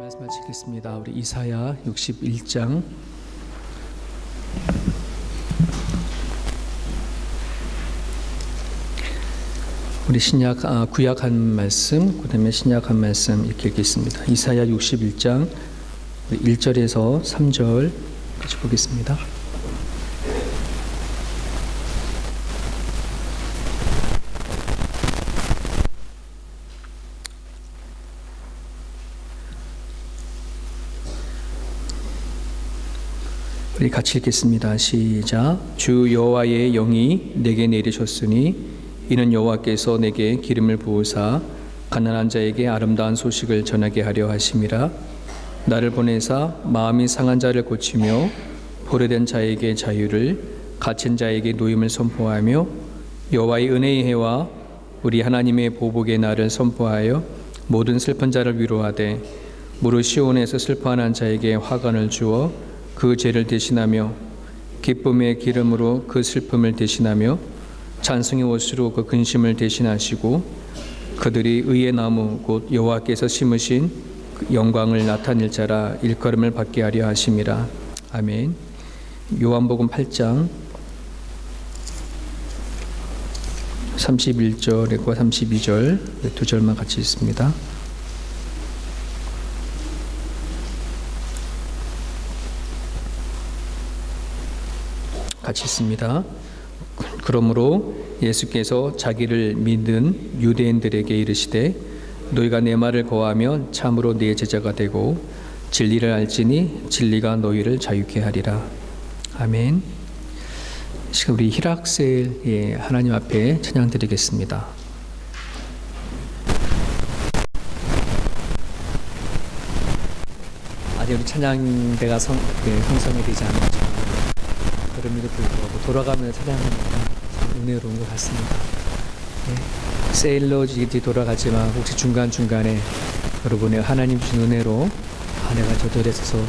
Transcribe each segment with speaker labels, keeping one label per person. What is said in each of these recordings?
Speaker 1: 말씀 마치겠습니다. 우리 이사야 61장 우리 구약 한 말씀, 그 다음에 신약 한 말씀 이렇게 읽겠습니다. 이사야 61장 1절에서 3절 같이 보겠습니다. 우리 같이 읽겠습니다. 시작. 주 여호와의 영이 내게 내리셨으니 이는 여호와께서 내게 기름을 부으사 가난한 자에게 아름다운 소식을 전하게 하려 하심이라. 나를 보내사 마음이 상한 자를 고치며 포로된 자에게 자유를, 갇힌 자에게 노임을 선포하며 여호와의 은혜의 해와 우리 하나님의 보복의 날을 선포하여 모든 슬픈 자를 위로하되 무릇 시온에서 슬퍼하는 자에게 화관을 주어 그 죄를 대신하며 기쁨의 기름으로 그 슬픔을 대신하며 찬송의 옷으로 그 근심을 대신하시고 그들이 의의 나무 곧 여호와께서 심으신 영광을 나타낼 자라 일컬음을 받게 하려 하심이라. 아멘. 요한복음 8장 31절과 32절 두 절만 같이 읽습니다. 같이 있습니다. 그러므로 예수께서 자기를 믿는 유대인들에게 이르시되 너희가 내 말을 거하면 참으로 내 제자가 되고 진리를 알지니 진리가 너희를 자유케 하리라. 아멘. 지금 우리 히락셀 하나님 앞에 찬양 드리겠습니다. 아직 우리 찬양대가 형성이 되지 않았지만 그럼에도 불구하고 돌아가며 찬양하는 은혜로운 것 같습니다. 네. 세일러지기 돌아가지만 혹시 중간중간에 여러분의 하나님 주신 은혜로 내가 저 절에 서서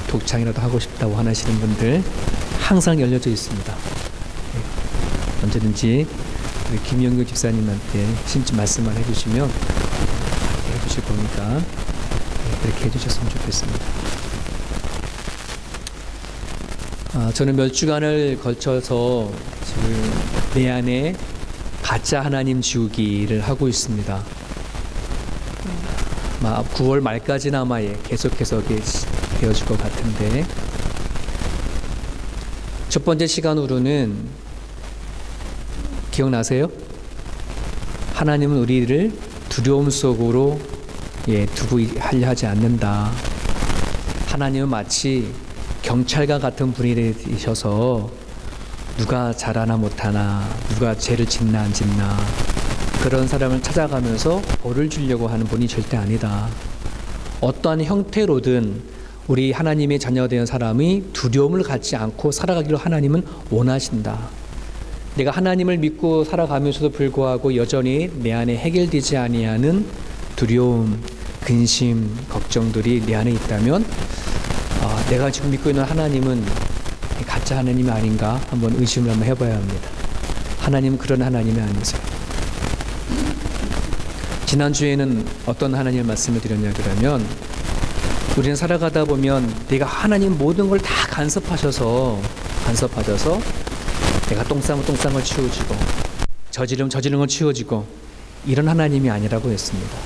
Speaker 1: 독창이라도 하고 싶다고 하시는 분들 항상 열려져 있습니다. 네. 언제든지 우리 김영규 집사님한테 신지 말씀만 해주시면 해주실 거니까 그렇게 해주셨으면 좋겠습니다. 저는 몇 주간을 걸쳐서 지금 내 안에 가짜 하나님 지우기를 하고 있습니다. 9월 말까지는 아마 계속해서 되어질 것 같은데 첫 번째 시간으로는 기억나세요? 하나님은 우리를 두려움 속으로 두고 하려 하지 않는다. 하나님은 마치 경찰관 같은 분이셔서 누가 잘하나 못하나, 누가 죄를 짓나 안 짓나 그런 사람을 찾아가면서 벌을 주려고 하는 분이 절대 아니다. 어떠한 형태로든 우리 하나님의 자녀된 사람이 두려움을 갖지 않고 살아가기를 하나님은 원하신다. 내가 하나님을 믿고 살아가면서도 불구하고 여전히 내 안에 해결되지 아니하는 두려움, 근심, 걱정들이 내 안에 있다면 내가 지금 믿고 있는 하나님은 가짜 하나님이 아닌가 한번 의심을 한번 해봐야 합니다. 하나님은 그런 하나님이 아니세요. 지난주에는 어떤 하나님의 말씀을 드렸냐 그러면 우리는 살아가다 보면 내가 하나님 모든 걸 다 간섭하셔서 내가 똥 싸면 똥 싼 걸 치워주고 저지르면 저지른 걸 치워주고 이런 하나님이 아니라고 했습니다.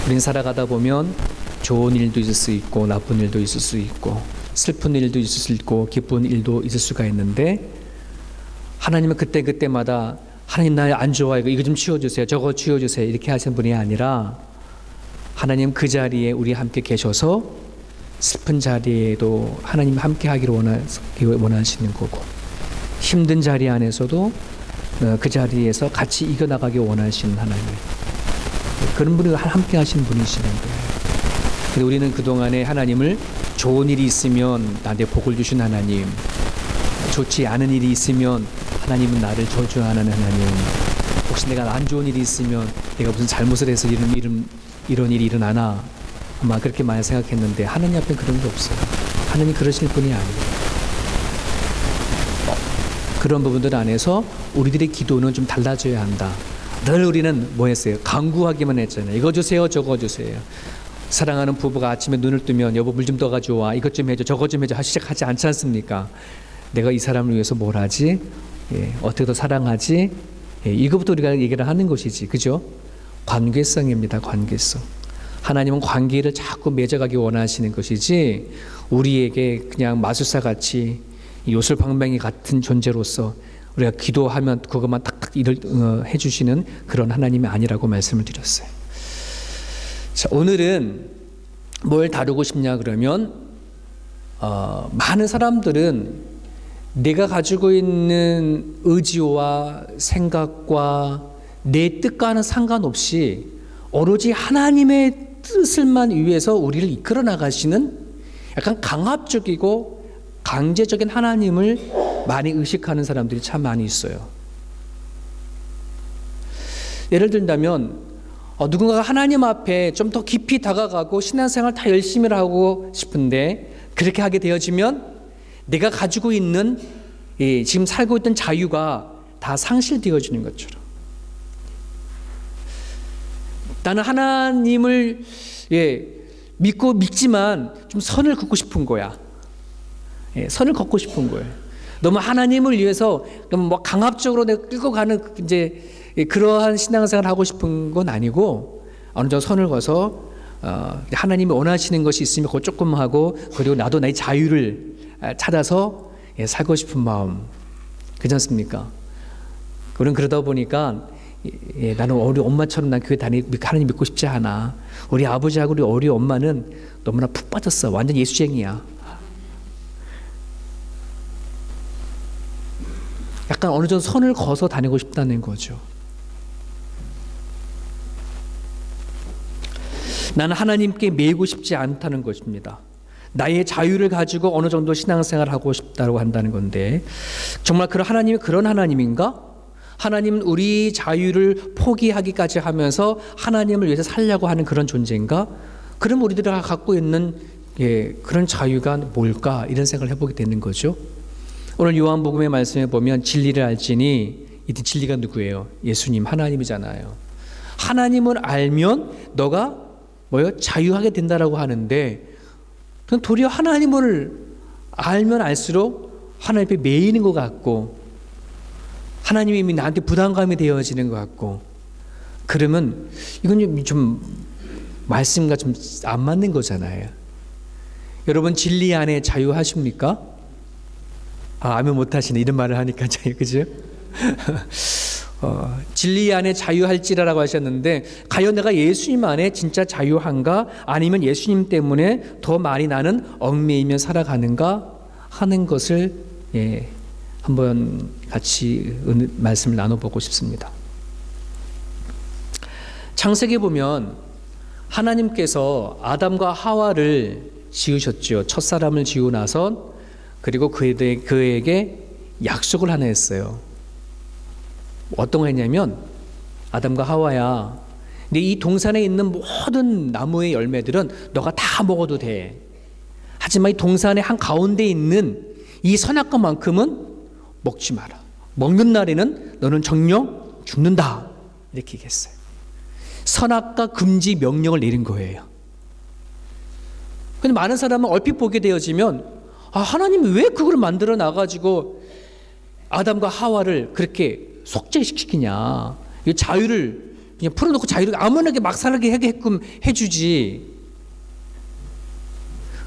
Speaker 1: 우리는 살아가다 보면 좋은 일도 있을 수 있고 나쁜 일도 있을 수 있고 슬픈 일도 있을 수 있고 기쁜 일도 있을 수가 있는데 하나님은 그때마다 하나님 나 안 좋아요. 이거 좀 치워주세요. 저거 치워주세요. 이렇게 하시는 분이 아니라 하나님 그 자리에 우리 함께 계셔서 슬픈 자리에도 하나님 함께 하기를 원하시는 거고 힘든 자리 안에서도 그 자리에서 같이 이겨나가기 원하시는 하나님 그런 분이 함께 하시는 분이시는 거예요. 근데 우리는 그동안에 하나님을 좋은 일이 있으면 나한테 복을 주신 하나님, 좋지 않은 일이 있으면 하나님은 나를 저주하는 하나님, 혹시 내가 안 좋은 일이 있으면 내가 무슨 잘못을 해서 이런 일이 일어나나 아마 그렇게 많이 생각했는데 하나님 앞에 그런 게 없어요. 하나님 그러실 분이 아니에요. 그런 부분들 안에서 우리들의 기도는 좀 달라져야 한다. 늘 우리는 뭐 했어요? 간구하기만 했잖아요. 이거 주세요, 저거 주세요. 사랑하는 부부가 아침에 눈을 뜨면 여보 물 좀 떠가지고 와, 이것 좀 해줘, 저것 좀 해줘 시작하지 않지 않습니까? 내가 이 사람을 위해서 뭘 하지? 어떻게 더 사랑하지? 이것부터 우리가 얘기를 하는 것이지, 그죠? 관계성입니다. 관계성. 하나님은 관계를 자꾸 맺어가기 원하시는 것이지 우리에게 그냥 마술사같이 요술방망이 같은 존재로서 우리가 기도하면 그것만 탁탁 일을 해주시는 그런 하나님이 아니라고 말씀을 드렸어요. 자, 오늘은 뭘 다루고 싶냐 그러면 많은 사람들은 내가 가지고 있는 의지와 생각과 내 뜻과는 상관없이 오로지 하나님의 뜻을만 위해서 우리를 이끌어 나가시는 약간 강압적이고 강제적인 하나님을 많이 의식하는 사람들이 참 많이 있어요. 예를 들자면 누군가가 하나님 앞에 좀 더 깊이 다가가고 신앙생활 다 열심히 하고 싶은데 그렇게 하게 되어지면 내가 가지고 있는 지금 살고 있던 자유가 다 상실되어지는 것처럼, 나는 하나님을 믿지만 좀 선을 긋고 싶은 거야. 선을 걷고 싶은 거예요. 너무 하나님을 위해서 뭐 강압적으로 내가 끌고 가는 이제 그러한 신앙생활을 하고 싶은 건 아니고 어느 정도 선을 거서 하나님이 원하시는 것이 있으면 그거 조금 하고, 그리고 나도 나의 자유를 찾아서 살고 싶은 마음, 그렇지 않습니까? 우리는 그러다 보니까 나는 우리 엄마처럼 난 교회 하나님 믿고 싶지 않아. 우리 아버지하고 우리 엄마는 너무나 푹 빠졌어. 완전 예수쟁이야. 약간 어느 정도 선을 거서 다니고 싶다는 거죠. 나는 하나님께 매이고 싶지 않다는 것입니다. 나의 자유를 가지고 어느 정도 신앙생활을 하고 싶다고 한다는 건데, 정말 하나님이 그런 하나님인가? 하나님은 우리 자유를 포기하기까지 하면서 하나님을 위해서 살려고 하는 그런 존재인가? 그럼 우리들이 갖고 있는 그런 자유가 뭘까? 이런 생각을 해보게 되는 거죠. 오늘 요한복음의 말씀에 보면 진리를 알지니, 이 진리가 누구예요? 예수님, 하나님이잖아요. 하나님을 알면 너가 자유하게 된다라고 하는데, 그냥 도리어 하나님을 알면 알수록 하나님 앞에 매이는 것 같고, 하나님이 이미 나한테 부담감이 되어지는 것 같고, 그러면 이건 좀 말씀과 좀 안 맞는 거잖아요. 여러분 진리 안에 자유하십니까? 아멘 못하시네, 이런 말을 하니까 자유, 그죠? 진리 안에 자유할지라라고 하셨는데, 과연 내가 예수님 안에 진짜 자유한가? 아니면 예수님 때문에 더 많이 나는 얽매이며 살아가는가 하는 것을 한번 같이 말씀을 나눠보고 싶습니다. 창세기에 보면 하나님께서 아담과 하와를 지으셨죠. 첫사람을 지우고 나서, 그리고 그에게 약속을 하나 했어요. 어떤 거 했냐면, 아담과 하와야, 근데 이 동산에 있는 모든 나무의 열매들은 너가 다 먹어도 돼. 하지만 이 동산의 한 가운데 있는 이 선악과만큼은 먹지 마라. 먹는 날에는 너는 정령 죽는다. 이렇게 얘기했어요. 선악과 금지 명령을 내린 거예요. 근데 많은 사람은 얼핏 보게 되어지면, 하나님이 왜 그걸 만들어 놔가지고 아담과 하와를 그렇게 속죄시키냐. 이 자유를 그냥 풀어놓고 자유를 아무나 막 살게 하게끔 해주지.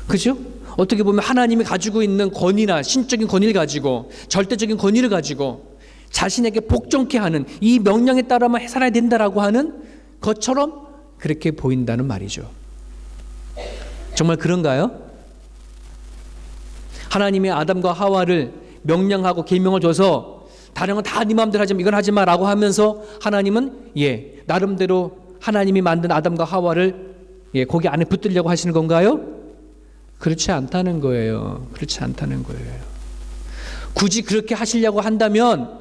Speaker 1: 그죠? 어떻게 보면 하나님이 가지고 있는 권위나 신적인 권위를 가지고, 절대적인 권위를 가지고 자신에게 복종케 하는, 이 명령에 따라만 살아야 된다라고 하는 것처럼 그렇게 보인다는 말이죠. 정말 그런가요? 하나님이 아담과 하와를 명령하고 계명을 줘서 다른 건 다 네 마음대로 하지 마, 이건 하지 마라고 하면서 하나님은 나름대로 하나님이 만든 아담과 하와를 거기 안에 붙들려고 하시는 건가요? 그렇지 않다는 거예요. 그렇지 않다는 거예요. 굳이 그렇게 하시려고 한다면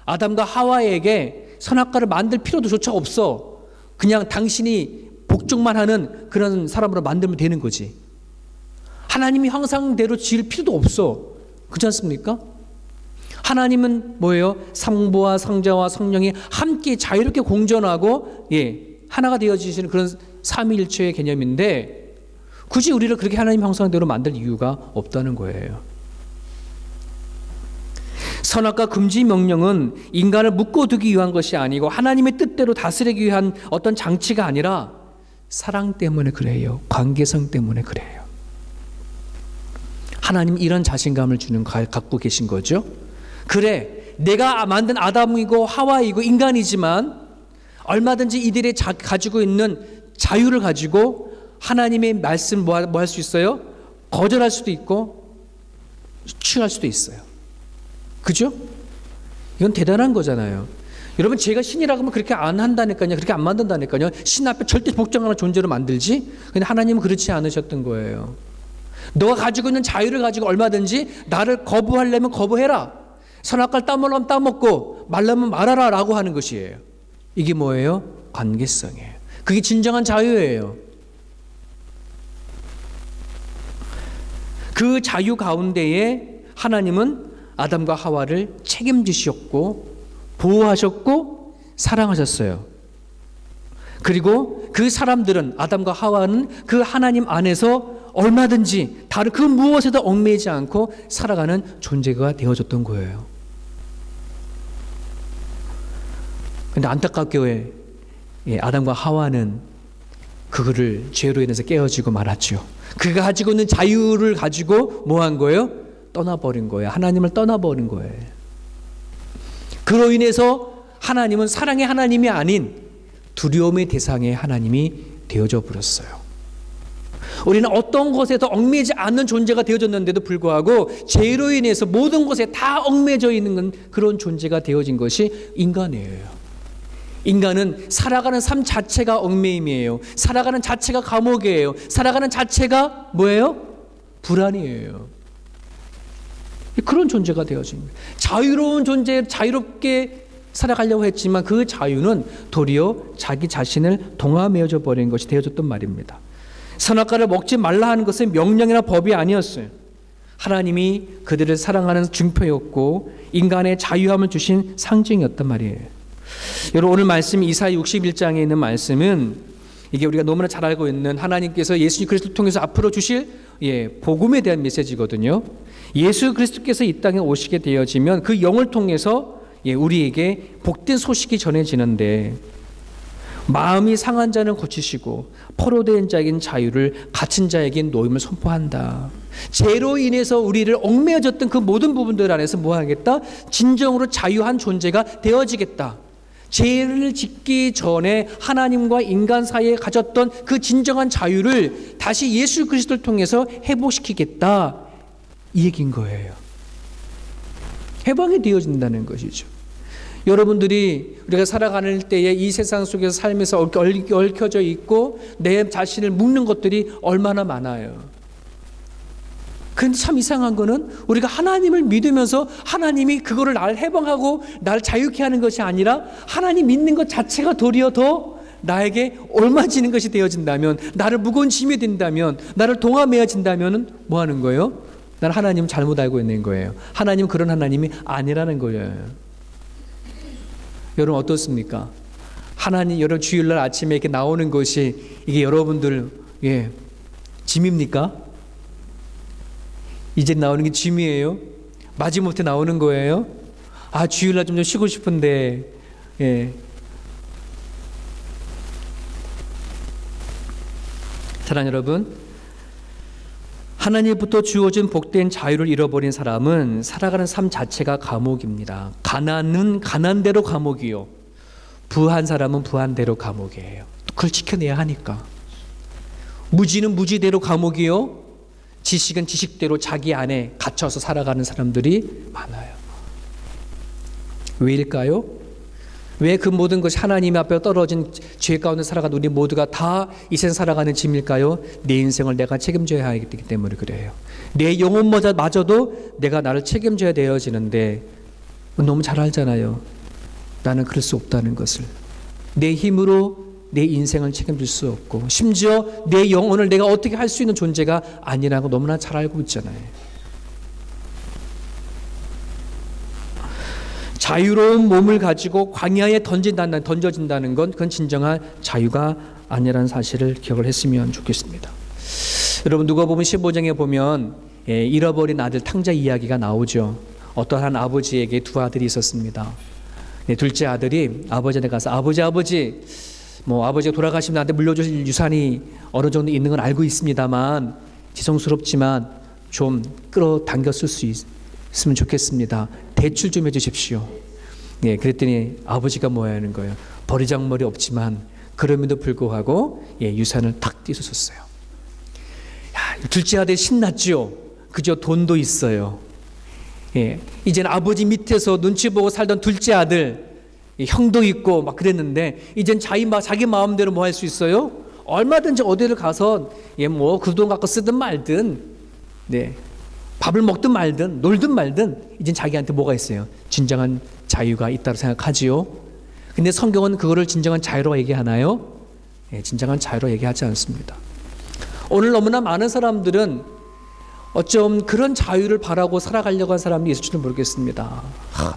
Speaker 1: 아담과 하와에게 선악과를 만들 필요도 조차 없어. 그냥 당신이 복종만 하는 그런 사람으로 만들면 되는 거지. 하나님이 형상대로 지을 필요도 없어. 그렇지 않습니까? 하나님은 뭐예요? 성부와 성자와 성령이 함께 자유롭게 공존하고 하나가 되어지시는 그런 삼위일체의 개념인데 굳이 우리를 그렇게 하나님 형상대로 만들 이유가 없다는 거예요. 선악과 금지 명령은 인간을 묶어두기 위한 것이 아니고 하나님의 뜻대로 다스리기 위한 어떤 장치가 아니라 사랑 때문에 그래요. 관계성 때문에 그래요. 하나님 이런 자신감을 갖고 계신 거죠. 그래, 내가 만든 아담이고 하와이고 인간이지만 얼마든지 이들이 가지고 있는 자유를 가지고 하나님의 말씀 뭐 할 수 있어요? 거절할 수도 있고 취할 수도 있어요. 그죠? 이건 대단한 거잖아요. 여러분, 제가 신이라고 하면 그렇게 안 한다니까요. 그렇게 안 만든다니까요. 신 앞에 절대 복종하는 존재로 만들지. 근데 하나님은 그렇지 않으셨던 거예요. 너가 가지고 있는 자유를 가지고 얼마든지 나를 거부하려면 거부해라. 선악과를 따먹으면 따먹고 말라면 말하라 라고 하는 것이에요. 이게 뭐예요? 관계성이에요. 그게 진정한 자유예요. 그 자유 가운데에 하나님은 아담과 하와를 책임지셨고 보호하셨고 사랑하셨어요. 그리고 그 사람들은, 아담과 하와는 그 하나님 안에서 얼마든지 다른 그 무엇에도 얽매이지 않고 살아가는 존재가 되어졌던 거예요. 근데 안타깝게 아담과 하와는 그거를 죄로 인해서 깨어지고 말았죠. 그가 가지고 있는 자유를 가지고 뭐 한 거예요? 떠나버린 거예요. 하나님을 떠나버린 거예요. 그로 인해서 하나님은 사랑의 하나님이 아닌 두려움의 대상의 하나님이 되어져 버렸어요. 우리는 어떤 것에도 얽매이지 않는 존재가 되어졌는데도 불구하고 죄로 인해서 모든 것에 다 얽매여져 있는 그런 존재가 되어진 것이 인간이에요. 인간은 살아가는 삶 자체가 얽매임이에요. 살아가는 자체가 감옥이에요. 살아가는 자체가 뭐예요? 불안이에요. 그런 존재가 되어진 거예요. 자유로운 존재, 자유롭게 살아가려고 했지만 그 자유는 도리어 자기 자신을 동화매어져 버린 것이 되어졌단 말입니다. 선악과를 먹지 말라 하는 것은 명령이나 법이 아니었어요. 하나님이 그들을 사랑하는 증표였고 인간의 자유함을 주신 상징이었단 말이에요. 여러분, 오늘 말씀 이사야 61장에 있는 말씀은 이게 우리가 너무나 잘 알고 있는 하나님께서 예수 그리스도를 통해서 앞으로 주실 복음에 대한 메시지거든요. 예수 그리스도께서 이 땅에 오시게 되어지면 그 영을 통해서 우리에게 복된 소식이 전해지는데 마음이 상한 자는 고치시고 포로된 자에겐 자유를, 갇힌 자에겐 노임을 선포한다. 죄로 인해서 우리를 얽매여졌던 그 모든 부분들 안에서 뭐 하겠다? 진정으로 자유한 존재가 되어지겠다. 죄를 짓기 전에 하나님과 인간 사이에 가졌던 그 진정한 자유를 다시 예수 그리스도를 통해서 회복시키겠다. 이 얘기인 거예요. 해방이 되어진다는 것이죠. 여러분들이 우리가 살아가는 때에 이 세상 속에서 삶에서 얽혀져 있고 내 자신을 묶는 것들이 얼마나 많아요. 그런데 참 이상한 거는 우리가 하나님을 믿으면서 하나님이 그거를 나를 해방하고 나를 자유케 하는 것이 아니라 하나님 믿는 것 자체가 도리어 더 나에게 옮아지는 것이 되어진다면, 나를 무거운 짐이 된다면, 나를 동화매어진다면 뭐 하는 거예요? 나는 하나님 잘못 알고 있는 거예요. 하나님 그런 하나님이 아니라는 거예요. 여러분 어떻습니까? 하나님, 여러분 주일날 아침에 이렇게 나오는 것이 이게 여러분들 짐입니까? 이제 나오는 게 짐이에요? 마지못해 나오는 거예요? 아, 주일날 좀 쉬고 싶은데 사랑하는 여러분, 하나님부터 주어진 복된 자유를 잃어버린 사람은 살아가는 삶 자체가 감옥입니다. 가난은 가난대로 감옥이요, 부한 사람은 부한대로 감옥이에요. 그걸 지켜내야 하니까. 무지는 무지대로 감옥이요, 지식은 지식대로 자기 안에 갇혀서 살아가는 사람들이 많아요. 왜일까요? 왜 그 모든 것이 하나님 앞에 떨어진 죄 가운데 살아가는 우리 모두가 다 이 세상 살아가는 짐일까요? 내 인생을 내가 책임져야 하기 때문에 그래요. 내 영혼마저도 내가 나를 책임져야 되어지는데 너무 잘 알잖아요. 나는 그럴 수 없다는 것을. 내 힘으로 내 인생을 책임질 수 없고 심지어 내 영혼을 내가 어떻게 할 수 있는 존재가 아니라고 너무나 잘 알고 있잖아요. 자유로운 몸을 가지고 광야에 던져진다는 건 그건 진정한 자유가 아니라는 사실을 기억을 했으면 좋겠습니다. 여러분 누가복음 15장에 보면 잃어버린 아들 탕자 이야기가 나오죠. 어떠한 아버지에게 두 아들이 있었습니다. 둘째 아들이 아버지한테 가서 아버지 뭐 아버지가 돌아가시면 나한테 물려주실 유산이 어느 정도 있는 건 알고 있습니다만 죄송스럽지만 좀 끌어당겨 쓸 수 있으면 좋겠습니다. 대출 좀 해주십시오. 그랬더니 아버지가 뭐 하는 거예요? 버리장머리 없지만 그럼에도 불구하고 유산을 탁 띄워줬어요. 둘째 아들이 신났죠. 그저 돈도 있어요. 이제는 아버지 밑에서 눈치 보고 살던 둘째 아들, 형도 있고 막 그랬는데 이젠 자기 마음대로 뭐 할 수 있어요? 얼마든지 어디를 가서 뭐 그 돈 갖고 쓰든 말든, 밥을 먹든 말든 놀든 말든 이젠 자기한테 뭐가 있어요? 진정한 자유가 있다고 생각하지요. 근데 성경은 그거를 진정한 자유로 얘기하나요? 진정한 자유로 얘기하지 않습니다. 오늘 너무나 많은 사람들은 어쩜 그런 자유를 바라고 살아가려고 한 사람이 있을지도 모르겠습니다.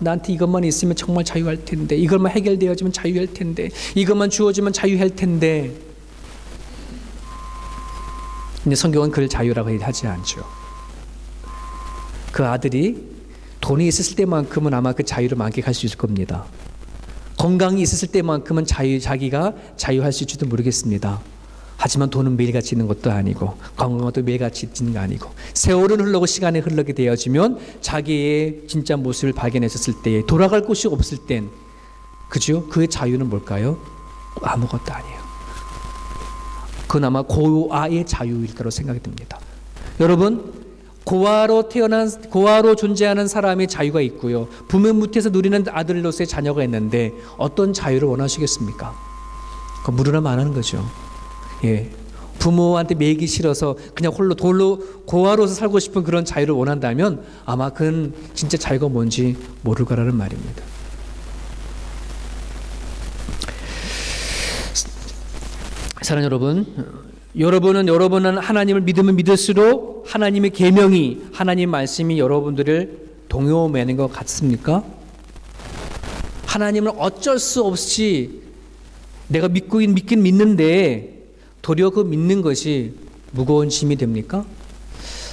Speaker 1: 나한테 이것만 있으면 정말 자유할 텐데, 이것만 해결되어지면 자유할 텐데, 이것만 주어지면 자유할 텐데. 근데 성경은 그를 자유라고 하지 않죠. 그 아들이 돈이 있었을 때만큼은 아마 그 자유를 만끽할 수 있을 겁니다. 건강이 있었을 때만큼은 자기가 자유할 수 있을지도 모르겠습니다. 하지만 돈은 매일같이 있는 것도 아니고 건강도 매일같이 있는 거 아니고 세월은 흘러고 시간이 흘러게 되어지면 자기의 진짜 모습을 발견했을 때에 돌아갈 곳이 없을 땐 그죠? 그의 자유는 뭘까요? 아무것도 아니에요. 그건 아마 고아의 자유일 거라고 생각이 듭니다. 여러분 고아로 존재하는 사람의 자유가 있고요. 부모 밑에서 누리는 아들로서의 자녀가 있는데 어떤 자유를 원하시겠습니까? 그건 무르나 말하는 거죠. 부모한테 매이기 싫어서 그냥 홀로 돌로 고아로서 살고 싶은 그런 자유를 원한다면 아마 그건 진짜 자유가 뭔지 모를 거라는 말입니다. 사랑하는 여러분, 여러분은 하나님을 믿으면 믿을수록 하나님의 계명이, 하나님 말씀이 여러분들을 동요매는 것 같습니까? 하나님을 어쩔 수 없이 내가 믿긴 믿는데 도리어 그 믿는 것이 무거운 짐이 됩니까?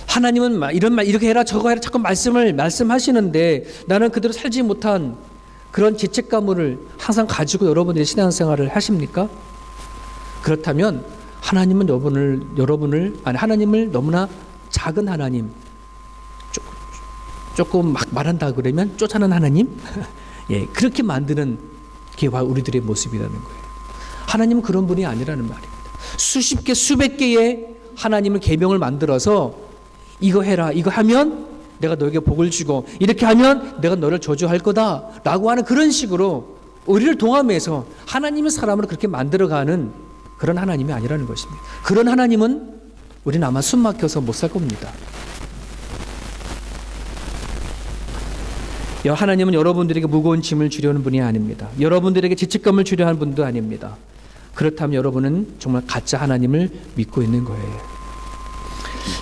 Speaker 1: 하나님은 이렇게 해라 저거 해라 자꾸 말씀하시는데 나는 그대로 살지 못한 그런 죄책감을 항상 가지고 여러분들이 신앙생활을 하십니까? 그렇다면 하나님은 하나님을 너무나 작은 하나님, 조금 막 말한다 그러면 쫓아내는 하나님, 그렇게 만드는 게 바로 우리들의 모습이라는 거예요. 하나님은 그런 분이 아니라는 말입니다. 수십 개, 수백 개의 하나님을 계명을 만들어서 이거 해라, 이거 하면 내가 너에게 복을 주고 이렇게 하면 내가 너를 저주할 거다 라고 하는 그런 식으로 우리를 동함해서 하나님의 사람을 그렇게 만들어가는 그런 하나님이 아니라는 것입니다. 그런 하나님은 우리는 아마 숨 막혀서 못 살 겁니다. 하나님은 여러분들에게 무거운 짐을 주려는 분이 아닙니다. 여러분들에게 죄책감을 주려 하는 분도 아닙니다. 그렇다면 여러분은 정말 가짜 하나님을 믿고 있는 거예요.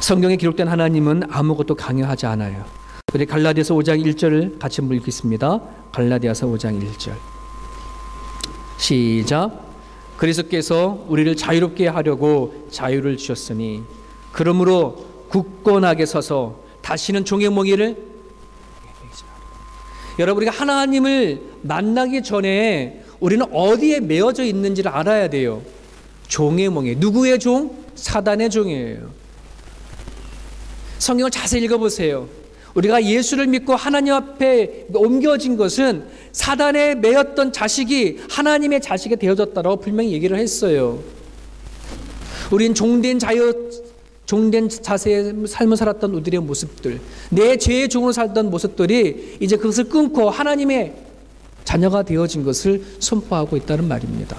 Speaker 1: 성경에 기록된 하나님은 아무것도 강요하지 않아요. 우리 갈라디아서 5장 1절을 같이 한번 읽겠습니다. 갈라디아서 5장 1절 시작. 그리스도께서 우리를 자유롭게 하려고 자유를 주셨으니 그러므로 굳건하게 서서 다시는 종의 멍에를 여러분 우리가 하나님을 만나기 전에 우리는 어디에 매어져 있는지를 알아야 돼요. 종의 멍에. 누구의 종? 사단의 종이에요. 성경을 자세히 읽어보세요. 우리가 예수를 믿고 하나님 앞에 옮겨진 것은 사단에 매였던 자식이 하나님의 자식이 되어졌다라고 분명히 얘기를 했어요. 우린 종된 자세의 삶을 살았던 우리들의 모습들, 내 죄의 종으로 살던 모습들이 이제 그것을 끊고 하나님의 자녀가 되어진 것을 선포하고 있다는 말입니다.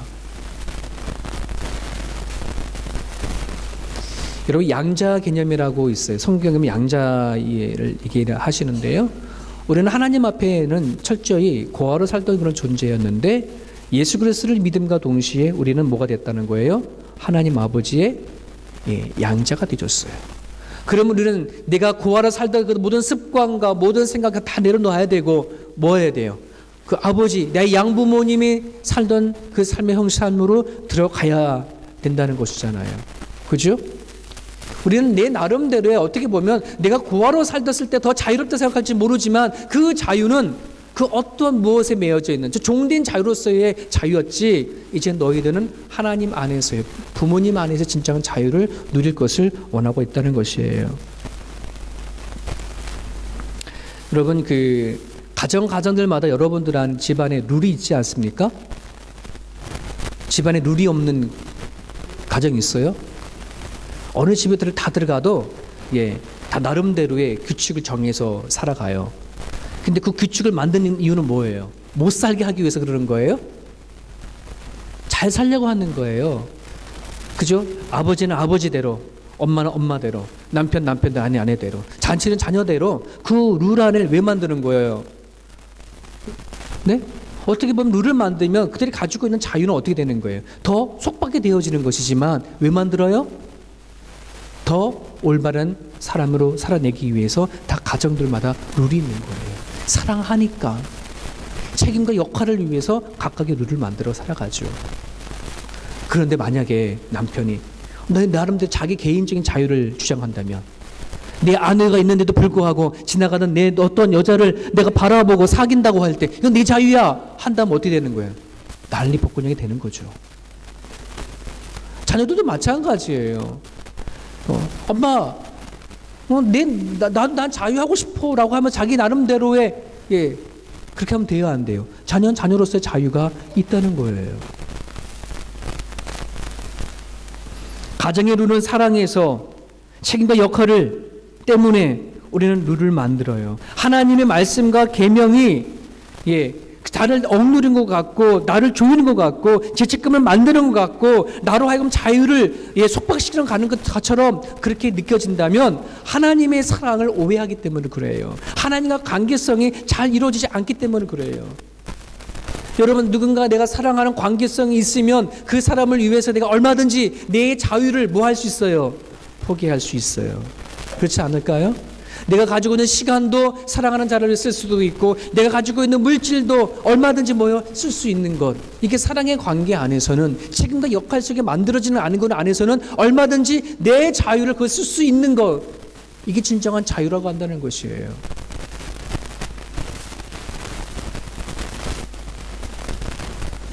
Speaker 1: 여러분 양자 개념이라고 있어요. 성경에 양자를 얘기를 하시는데요. 우리는 하나님 앞에는 철저히 고아로 살던 그런 존재였는데 예수 그리스도를 믿음과 동시에 우리는 뭐가 됐다는 거예요? 하나님 아버지의 양자가 되었어요. 그러면 우리는 내가 고아로 살던 그 모든 습관과 모든 생각을 다 내려놓아야 되고 뭐 해야 돼요? 그 아버지, 내 양부모님이 살던 그 삶의 형상으로 들어가야 된다는 것이잖아요. 그죠? 우리는 내 나름대로의 어떻게 보면 내가 고아로 살았을 때 더 자유롭다 생각할지 모르지만 그 자유는 그 어떤 무엇에 매여져 있는 종된 자유로서의 자유였지, 이제 너희들은 하나님 안에서의 부모님 안에서 진정한 자유를 누릴 것을 원하고 있다는 것이에요. 여러분, 그 가정들마다 여러분들한 집안에 룰이 있지 않습니까? 집안에 룰이 없는 가정이 있어요? 어느 집에 다 들어가도 다 나름대로의 규칙을 정해서 살아가요. 근데 그 규칙을 만드는 이유는 뭐예요? 못 살게 하기 위해서 그러는 거예요? 잘 살려고 하는 거예요. 그죠? 아버지는 아버지대로, 엄마는 엄마대로, 남편은 아내대로, 자녀는 자녀대로 그 룰 안에 왜 만드는 거예요? 네? 어떻게 보면 룰을 만들면 그들이 가지고 있는 자유는 어떻게 되는 거예요? 더 속박이 되어지는 것이지만 왜 만들어요? 더 올바른 사람으로 살아내기 위해서 다 가정들마다 룰이 있는 거예요. 사랑하니까 책임과 역할을 위해서 각각의 룰을 만들어 살아가죠. 그런데 만약에 남편이 나름대로 자기 개인적인 자유를 주장한다면, 내 아내가 있는데도 불구하고 지나가던 내 어떤 여자를 내가 바라보고 사귄다고 할 때 이건 내 자유야 한다면 어떻게 되는 거예요? 난리 복근형이 되는 거죠. 자녀들도 마찬가지예요. 엄마, 난 자유하고 싶어 라고 하면 자기 나름대로의, 그렇게 하면 돼요, 안 돼요? 자녀는 자녀로서의 자유가 있다는 거예요. 가정의 룰은 사랑에서 책임과 역할을 때문에 우리는 룰을 만들어요. 하나님의 말씀과 계명이 나를 억누른 것 같고, 나를 조이는 것 같고, 죄책감을 만드는 것 같고, 나로 하여금 자유를 속박시키는 가는 것처럼 그렇게 느껴진다면 하나님의 사랑을 오해하기 때문에 그래요. 하나님과 관계성이 잘 이루어지지 않기 때문에 그래요. 여러분, 누군가 내가 사랑하는 관계성이 있으면 그 사람을 위해서 내가 얼마든지 내 자유를 뭐 할 수 있어요? 포기할 수 있어요. 그렇지 않을까요? 내가 가지고 있는 시간도 사랑하는 자를 쓸 수도 있고, 내가 가지고 있는 물질도 얼마든지 쓸 수 있는 것. 이게 사랑의 관계 안에서는, 책임과 역할 속에 만들어지는 않은 것 안에서는 얼마든지 내 자유를 그걸 쓸 수 있는 것. 이게 진정한 자유라고 한다는 것이에요.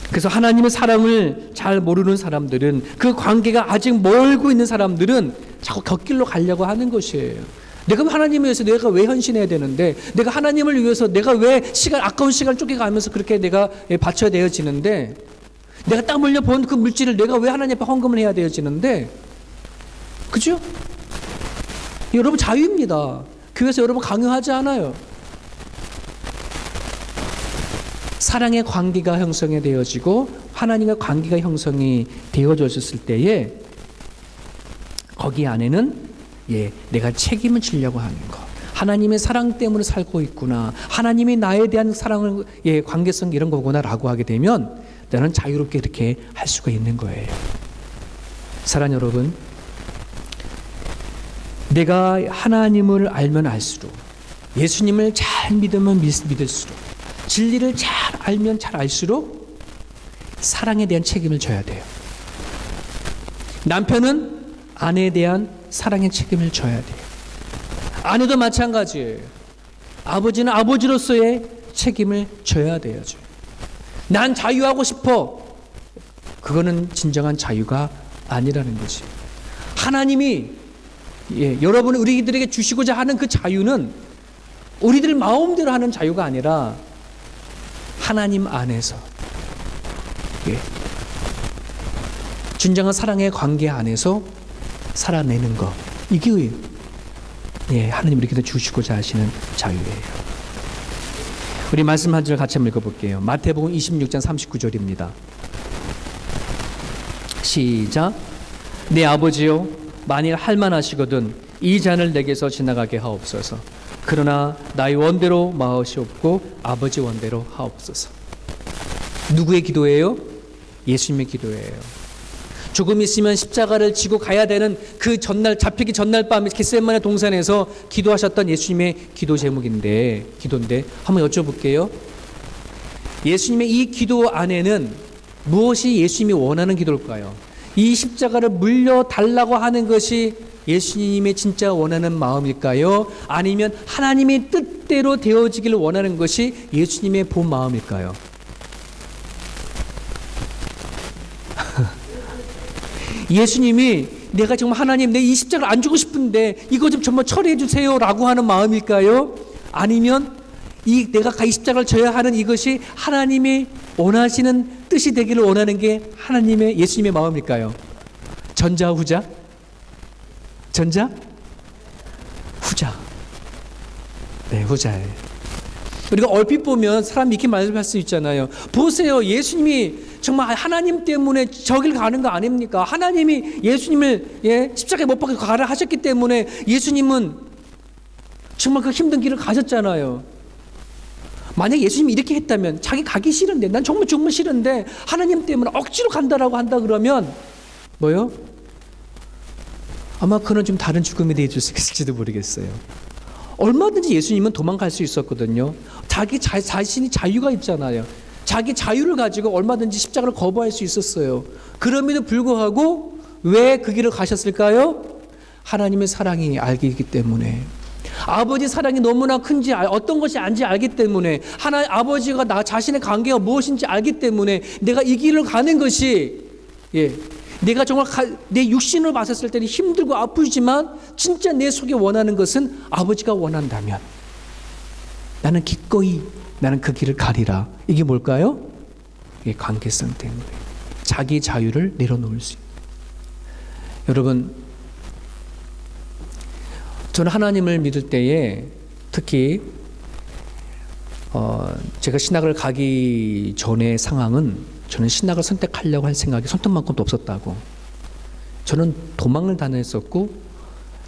Speaker 1: 그래서 하나님의 사랑을 잘 모르는 사람들은, 그 관계가 아직 멀고 있는 사람들은 자꾸 곁길로 가려고 하는 것이에요. 내가 하나님을 위해서 내가 왜 헌신해야 되는데, 내가 하나님을 위해서 내가 왜 아까운 시간 쫓겨가면서 그렇게 내가 바쳐야 되어지는데, 내가 땀 흘려 번 그 물질을 내가 왜 하나님 앞에 헌금을 해야 되어지는데, 그죠? 여러분 자유입니다. 교회에서 여러분 강요하지 않아요. 사랑의 관계가 형성이 되어지고 하나님과 관계가 형성이 되어졌을 때에 거기 안에는 내가 책임을 지려고 하는 것, 하나님의 사랑 때문에 살고 있구나, 하나님이 나에 대한 사랑을 관계성 이런 거구나라고 하게 되면 나는 자유롭게 이렇게 할 수가 있는 거예요. 사랑하는 여러분, 내가 하나님을 알면 알수록, 예수님을 잘 믿으면 믿을수록, 진리를 잘 알면 잘 알수록 사랑에 대한 책임을 져야 돼요. 남편은 아내에 대한 사랑의 책임을 져야 돼요. 아내도 마찬가지예요. 아버지는 아버지로서의 책임을 져야 돼요. 난 자유하고 싶어. 그거는 진정한 자유가 아니라는 거지. 하나님이 여러분 우리들에게 주시고자 하는 그 자유는 우리들 마음대로 하는 자유가 아니라 하나님 안에서 진정한 사랑의 관계 안에서 살아내는 것, 이게 하나님 우리에게 주시고자 하시는 자유예요. 우리 말씀 한 절 같이 한번 읽어볼게요. 마태복음 26장 39절입니다. 시작. 내 아버지요, 만일 할만하시거든 이 잔을 내게서 지나가게 하옵소서. 그러나 나의 원대로 마으시옵고 아버지 원대로 하옵소서. 누구의 기도예요? 예수님의 기도예요. 조금 있으면 십자가를 지고 가야 되는 그 전날, 잡히기 전날 밤에 겟세마네 동산에서 기도하셨던 예수님의 기도 제목인데, 기도인데 한번 여쭤볼게요. 예수님의 이 기도 안에는 무엇이 예수님이 원하는 기도일까요? 이 십자가를 물려달라고 하는 것이 예수님의 진짜 원하는 마음일까요? 아니면 하나님의 뜻대로 되어지기를 원하는 것이 예수님의 본 마음일까요? 예수님이 내가 정말 하나님 내 이 십자가를 안 주고 싶은데 이거 좀 정말 처리해 주세요 라고 하는 마음일까요? 아니면 내가 이 십자가를 져야 하는 이것이 하나님이 원하시는 뜻이 되기를 원하는 게 하나님의 예수님의 마음일까요? 전자 후자? 전자? 후자. 네, 후자예요. 우리가 얼핏 보면 사람이 이렇게 말할 수 있잖아요. 보세요. 예수님이 정말 하나님 때문에 저길 가는 거 아닙니까? 하나님이 예수님을 십자가에 못 박혀 가라 하셨기 때문에 예수님은 정말 그 힘든 길을 가셨잖아요. 만약 예수님이 이렇게 했다면 자기 가기 싫은데 난 정말 죽으면 싫은데 하나님 때문에 억지로 간다라고 한다 그러면 뭐요? 아마 그는 좀 다른 죽음이 되어줄 수 있을지도 모르겠어요. 얼마든지 예수님은 도망갈 수 있었거든요. 자기 자신이 자유가 있잖아요. 자기 자유를 가지고 얼마든지 십자가를 거부할 수 있었어요. 그럼에도 불구하고 왜 그 길을 가셨을까요? 하나님의 사랑이 알기 때문에. 아버지 사랑이 너무나 큰지 어떤 것이 아닌지 알기 때문에 아버지가 나 자신의 관계가 무엇인지 알기 때문에 내가 이 길을 가는 것이 내가 정말 내 육신을 봤을 때는 힘들고 아프지만 진짜 내 속에 원하는 것은 아버지가 원한다면 나는 기꺼이 나는 그 길을 가리라. 이게 뭘까요? 이게 관계성 때문에 자기 자유를 내려놓을 수 있는. 여러분, 저는 하나님을 믿을 때에 특히 제가 신학을 가기 전의 상황은 저는 신학을 선택하려고 할 생각이 손톱만큼도 없었다고. 저는 도망을 다녔었고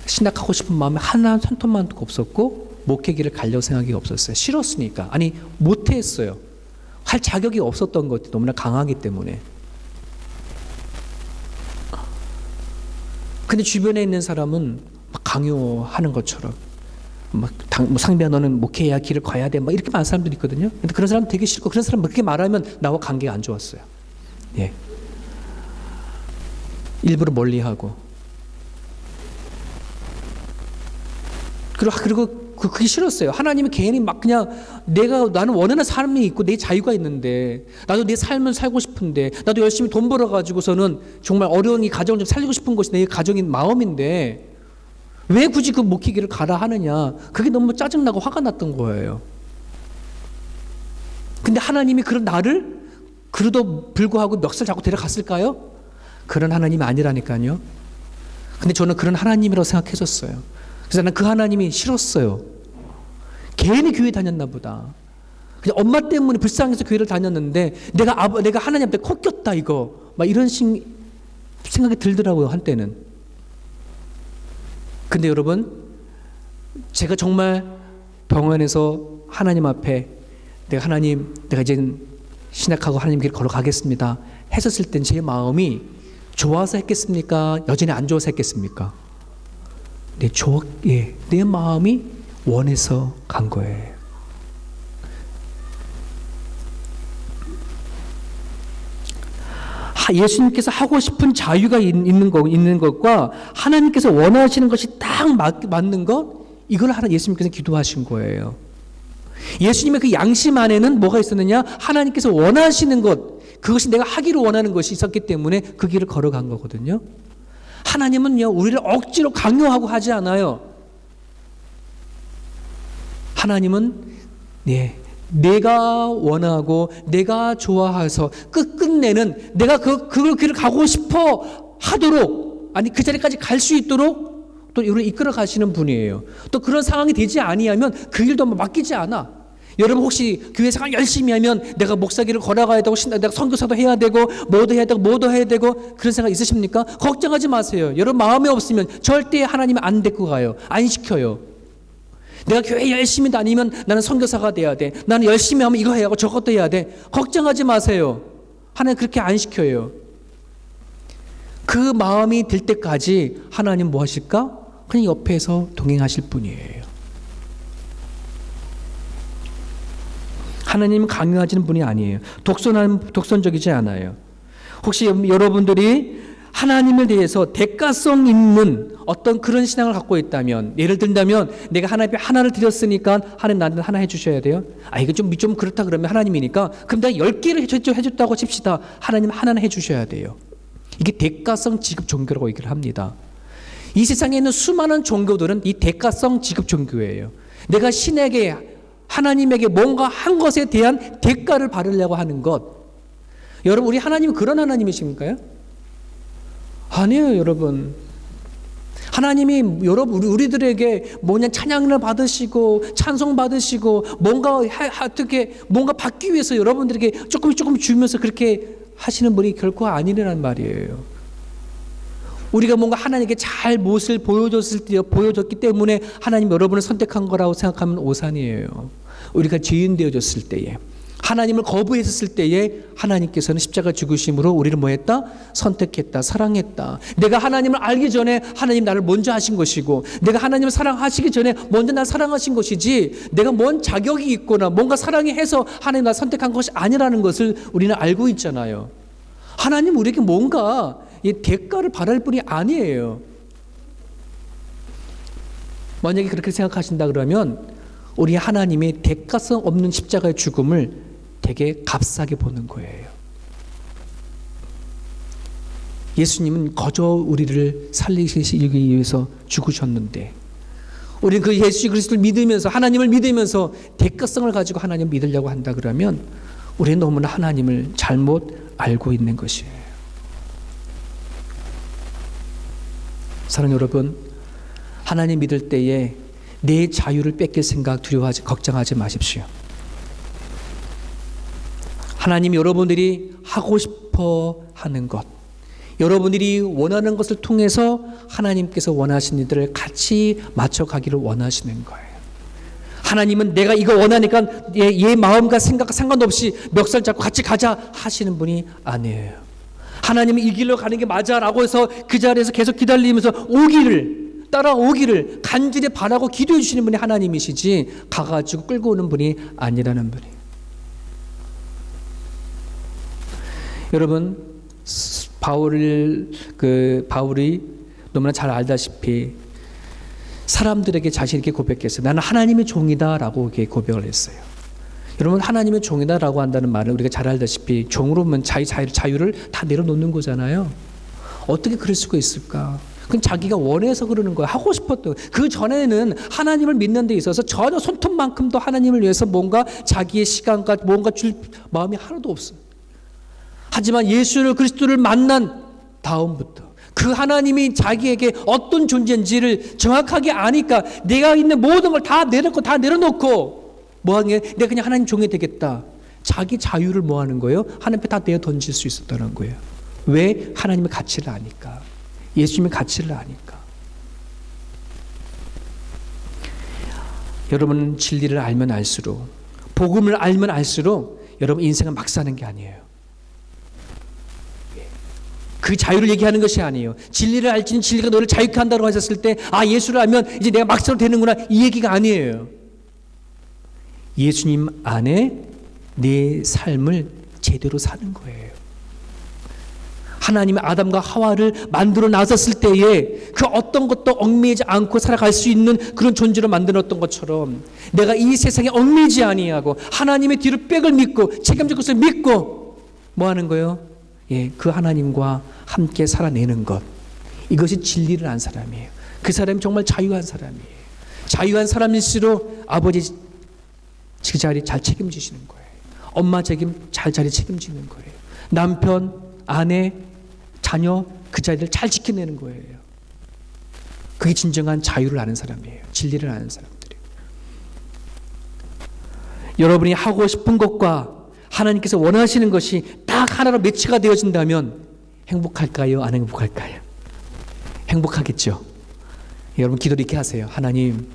Speaker 1: 신학하고 싶은 마음이 하나 손톱만도 없었고 목회길을 가려고 생각이 없었어요. 싫었으니까. 아니 못했어요. 할 자격이 없었던 것 너무나 강하기 때문에. 근데 주변에 있는 사람은 막 강요하는 것처럼 막 상비야 너는 목회해야 길을 가야 돼 막 이렇게 말하는 사람들이 있거든요. 근데 그런 사람 되게 싫고 그런 사람 그렇게 말하면 나와 관계가 안 좋았어요. 일부러 멀리하고 그리고 그게 싫었어요. 하나님이 괜히 막 그냥 나는 원하는 삶이 있고 내 자유가 있는데 나도 내 삶을 살고 싶은데 나도 열심히 돈 벌어가지고서는 정말 어려운 이 가정을 좀 살리고 싶은 것이 내 가정인 마음인데 왜 굳이 그 목회기를 가라 하느냐. 그게 너무 짜증나고 화가 났던 거예요. 근데 하나님이 그런 나를 그래도 불구하고 멱살 잡고 데려갔을까요? 그런 하나님이 아니라니까요. 근데 저는 그런 하나님이라고 생각했었어요. 그래서 나는 그 하나님이 싫었어요. 괜히 교회 다녔나 보다. 그냥 엄마 때문에 불쌍해서 교회를 다녔는데 내가 하나님한테 코 꼈다 이거 막 이런 생각이 들더라고요 한때는. 근데 여러분 제가 정말 병원에서 하나님 앞에 내가 이제 신학하고 하나님 길 걸어가겠습니다 했었을 땐 제 마음이 좋아서 했겠습니까? 여전히 안 좋아서 했겠습니까? 내 마음이 원해서 간 거예요. 예수님께서 하고 싶은 자유가 있는 것과 하나님께서 원하시는 것이 딱 맞는 것, 이걸 예수님께서 기도하신 거예요. 예수님의 그 양심 안에는 뭐가 있었느냐? 하나님께서 원하시는 것, 그것이 내가 하기를 원하는 것이 있었기 때문에 그 길을 걸어간 거거든요. 하나님은요, 우리를 억지로 강요하고 하지 않아요. 하나님은 내가 원하고 내가 좋아해서 끝내는 내가 그 길을 가고 싶어 하도록, 아니 그 자리까지 갈 수 있도록 또 우리를 이끌어 가시는 분이에요. 또 그런 상황이 되지 아니하면 그 길도 맡기지 않아. 여러분 혹시 교회 생활 열심히 하면 내가 목사길을 걸어가야 되고 내가 선교사도 해야 되고 뭐도 해야 되고 그런 생각 있으십니까? 걱정하지 마세요. 여러분 마음에 없으면 절대 하나님이 안 데리고 가요. 안 시켜요. 내가 교회 열심히 다니면 나는 선교사가 돼야 돼. 나는 열심히 하면 이거 해야 하고 저것도 해야 돼. 걱정하지 마세요. 하나님 그렇게 안 시켜요. 그 마음이 들 때까지 하나님 뭐 하실까? 그냥 옆에서 동행하실 분이에요. 하나님은 강요하시는 분이 아니에요. 독선적이지 않아요. 혹시 여러분들이 하나님에 대해서 대가성 있는 어떤 그런 신앙을 갖고 있다면, 예를 든다면 내가 하나님께 하나를 드렸으니까 하나님 나한테 하나 해주셔야 돼요. 이거 좀 그렇다 그러면 하나님이니까 그럼 내가 10개를 해줬다고 칩시다. 하나님 하나는 해주셔야 돼요. 이게 대가성 지급 종교라고 얘기를 합니다. 이 세상에 있는 수많은 종교들은 이 대가성 지급 종교예요. 내가 신에게, 하나님에게 뭔가 한 것에 대한 대가를 받으려고 하는 것. 여러분, 우리 하나님은 그런 하나님이십니까요? 아니에요, 여러분. 하나님이 우리들에게 찬양을 받으시고 찬송 받으시고 어떻게 뭔가 받기 위해서 여러분들에게 조금 주면서 그렇게 하시는 분이 결코 아니라는 말이에요. 우리가 뭔가 하나님께 잘 못을 보여줬기 때문에 하나님 여러분을 선택한 거라고 생각하면 오산이에요. 우리가 죄인 되어졌을 때에, 하나님을 거부했을 때에 하나님께서는 십자가 죽으심으로 우리를 뭐했다? 선택했다, 사랑했다. 내가 하나님을 알기 전에 하나님 나를 먼저 하신 것이고, 내가 하나님을 사랑하시기 전에 먼저 나를 사랑하신 것이지, 내가 뭔 자격이 있거나 뭔가 사랑이 해서 하나님 나를 선택한 것이 아니라는 것을 우리는 알고 있잖아요. 하나님 우리에게 뭔가 이 대가를 바랄 뿐이 아니에요. 만약에 그렇게 생각하신다 그러면 우리 하나님의 대가성 없는 십자가의 죽음을 되게 값싸게 보는 거예요. 예수님은 거저 우리를 살리시기 위해서 죽으셨는데, 우리는 그 예수 그리스도를 믿으면서, 하나님을 믿으면서 대가성을 가지고 하나님을 믿으려고 한다 그러면 우리는 너무나 하나님을 잘못 알고 있는 것이에요. 사랑하는 여러분, 하나님 믿을 때에 내 자유를 뺏길 생각, 걱정하지 마십시오. 하나님 여러분들이 하고 싶어 하는 것, 여러분들이 원하는 것을 통해서 하나님께서 원하시는 일들을 같이 맞춰가기를 원하시는 거예요. 하나님은 내가 이거 원하니까 얘 마음과 생각과 상관없이 멱살 잡고 같이 가자 하시는 분이 아니에요. 하나님은 이 길로 가는 게 맞아 라고 해서 그 자리에서 계속 기다리면서 따라오기를 간절히 바라고 기도해 주시는 분이 하나님이시지, 가가지고 끌고 오는 분이 아니라는 분이에요. 여러분, 바울이 너무나 잘 알다시피 사람들에게 자신있게 고백했어요. 나는 하나님의 종이다 라고 이렇게 고백을 했어요. 여러분, 하나님의 종이다 라고 한다는 말은 우리가 잘 알다시피 종으로 보면 자유를 다 내려놓는 거잖아요. 어떻게 그럴 수가 있을까? 그건 자기가 원해서 그러는 거야. 하고 싶었던. 그 전에는 하나님을 믿는 데 있어서 전혀 손톱만큼도 하나님을 위해서 뭔가 자기의 시간과 뭔가 줄 마음이 하나도 없어요. 하지만 예수 그리스도를 만난 다음부터 그 하나님이 자기에게 어떤 존재인지를 정확하게 아니까 내가 있는 모든 걸 다 내려놓고 뭐하는 게, 내가 그냥 하나님 종이 되겠다. 자기 자유를 뭐 하는 거예요? 하나님 앞에 다 내어 던질 수 있었다는 거예요. 왜? 하나님의 가치를 아니까. 예수님의 가치를 아니까. 여러분, 진리를 알면 알수록, 복음을 알면 알수록 여러분 인생은 막 사는 게 아니에요. 그 자유를 얘기하는 것이 아니에요. 진리를 알지는 진리가 너를 자유케 한다고 하셨을 때, 예수를 알면 이제 내가 막 살아도 되는구나, 이 얘기가 아니에요. 예수님 안에 내 삶을 제대로 사는 거예요. 하나님이 아담과 하와를 만들어 나섰을 때에 그 어떤 것도 얽매이지 않고 살아갈 수 있는 그런 존재로 만들었던 것처럼, 내가 이 세상에 얽매이지 아니하고 하나님의 뒤로 백을 믿고 책임질 것을 믿고 뭐 하는 거예요? 그 하나님과 함께 살아내는 것, 이것이 진리를 안 사람이에요. 그 사람이 정말 자유한 사람이에요. 자유한 사람일수록 아버지 그 자리 잘 책임지시는 거예요. 엄마 자리 책임지는 거예요. 남편, 아내, 자녀 그 자리를 잘 지켜내는 거예요. 그게 진정한 자유를 아는 사람이에요. 진리를 아는 사람들이에요. 여러분이 하고 싶은 것과 하나님께서 원하시는 것이 딱 하나로 매치가 되어진다면 행복할까요? 안 행복할까요? 행복하겠죠. 여러분, 기도를 이렇게 하세요. 하나님,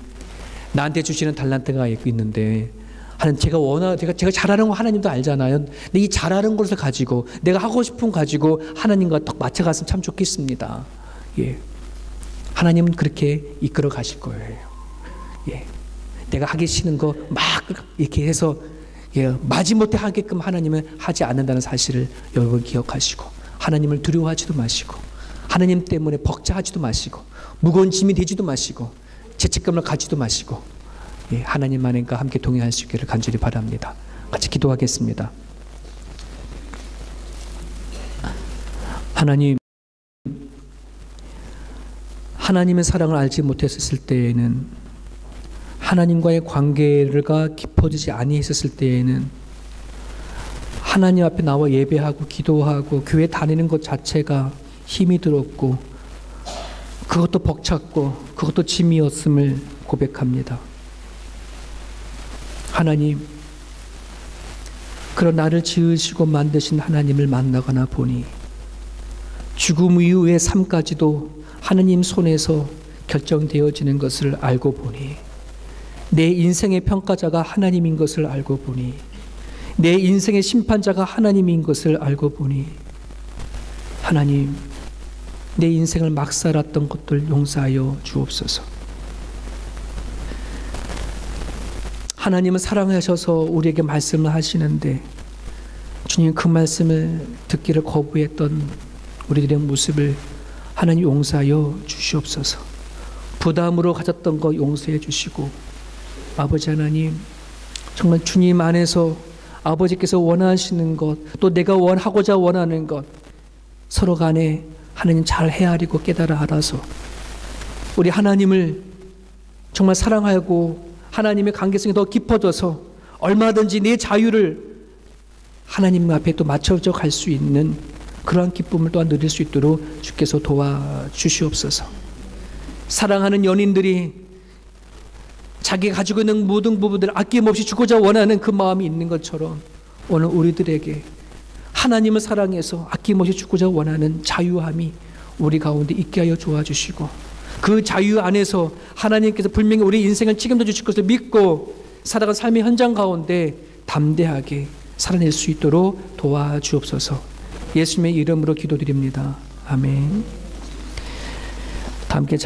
Speaker 1: 나한테 주시는 달란트가 있는데, 하나님, 제가 잘하는 거 하나님도 알잖아요. 근데 이 잘하는 것을 가지고 내가 하고 싶은 가지고 하나님과 딱 맞춰갔으면 참 좋겠습니다. 하나님은 그렇게 이끌어 가실 거예요. 내가 하기 싫은 거 막 이렇게 해서 마지못해 하게끔 하나님은 하지 않는다는 사실을 여러분 기억하시고, 하나님을 두려워하지도 마시고, 하나님 때문에 벅차하지도 마시고, 무거운 짐이 되지도 마시고, 죄책감을 가지도 마시고, 하나님만과 함께 동행할 수 있기를 간절히 바랍니다. 같이 기도하겠습니다. 하나님, 하나님의 사랑을 알지 못했을 때에는, 하나님과의 관계가 깊어지지 아니했을 때에는 하나님 앞에 나와 예배하고 기도하고 교회 다니는 것 자체가 힘이 들었고, 그것도 벅찼고 그것도 짐이었음을 고백합니다. 하나님, 그런 나를 지으시고 만드신 하나님을 만나거나 보니 죽음 이후의 삶까지도 하나님 손에서 결정되어지는 것을 알고 보니, 내 인생의 평가자가 하나님인 것을 알고 보니, 내 인생의 심판자가 하나님인 것을 알고 보니, 하나님, 내 인생을 막 살았던 것들 용서하여 주옵소서. 하나님은 사랑하셔서 우리에게 말씀을 하시는데, 주님, 그 말씀을 듣기를 거부했던 우리들의 모습을 하나님 용서하여 주시옵소서. 부담으로 가졌던 것 용서해 주시고, 아버지 하나님, 정말 주님 안에서 아버지께서 원하시는 것, 또 내가 하고자 원하는 것, 서로 간에 하나님 잘 헤아리고 깨달아 알아서 우리 하나님을 정말 사랑하고 하나님의 관계성이 더 깊어져서 얼마든지 내 자유를 하나님 앞에 또 맞춰져 갈 수 있는 그러한 기쁨을 또한 누릴 수 있도록 주께서 도와주시옵소서. 사랑하는 연인들이 자기가 가지고 있는 모든 부분들을 아낌없이 주고자 원하는 그 마음이 있는 것처럼, 오늘 우리들에게 하나님을 사랑해서 아낌없이 주고자 원하는 자유함이 우리 가운데 있게 하여 도와주시고, 그 자유 안에서 하나님께서 분명히 우리 인생을 책임져 주실 것을 믿고 살아간 삶의 현장 가운데 담대하게 살아낼 수 있도록 도와주옵소서. 예수님의 이름으로 기도드립니다. 아멘. 다 함께